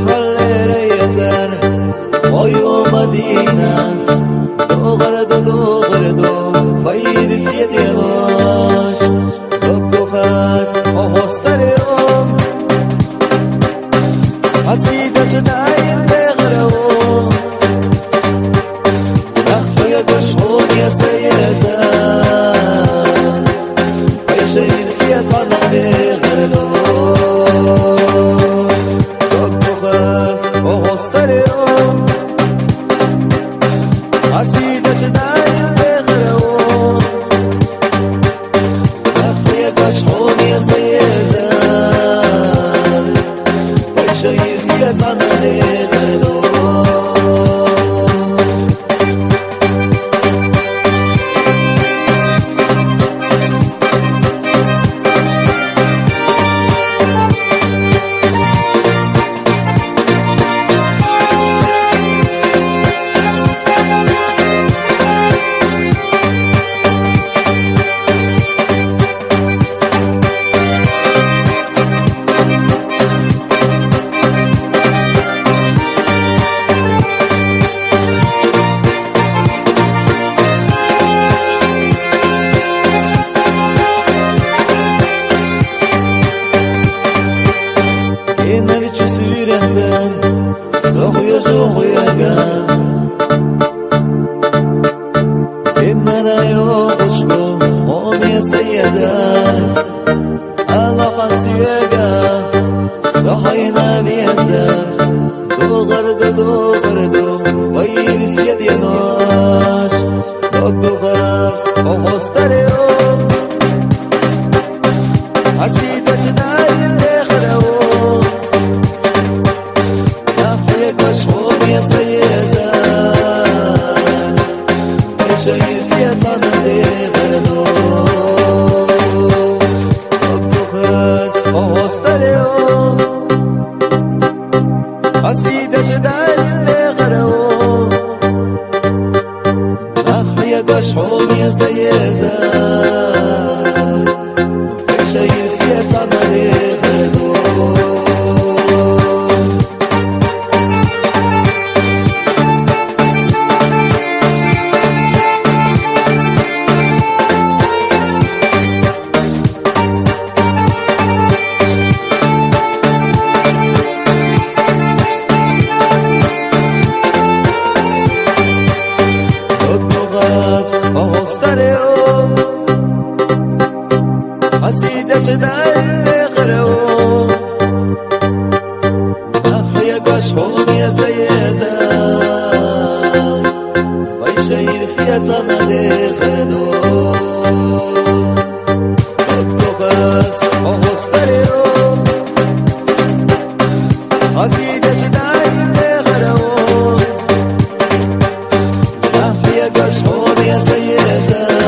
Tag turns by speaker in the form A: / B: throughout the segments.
A: خليري يزن ويو مدينة دو فايد سيد يغاش دو فاس وغستريهم حسيدة جداين بغرهم نخفي دشحون يا سيزان عيشين سيزان بغرهم دو فاس وغستريهم حسيدة جداين بغرهم نخفي دشحون يا سيزان عيشين سيزان بغرهم صخيا جوخيا إننا يوقشكم هم يا سيدان الله خسيقا صحينا بيزان دو غردو ويل سيد يناش دو غرس وغستريهم حسيسة جداين بخرهم مشهور يا سيزان عيشين سيزان بغردو أبوخس وغستريهم حسيدة جداين بغرهم أخيك مشهور يا سيزان عيشين سيزان بغردو وغستريهم حسيدة جداين بغرهم أخيك مشحون يا سيزان ويشير سيزان بغردو وغس وغستريهم حسيدة جداين بغرهم أخيك مشحون يا سيزان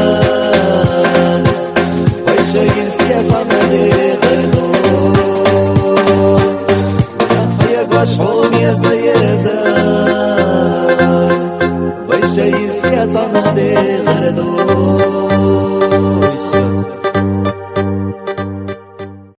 A: ويشيل سيزان بغردو أخيك مشحون يا سيزان ويشيل سيزان بغردو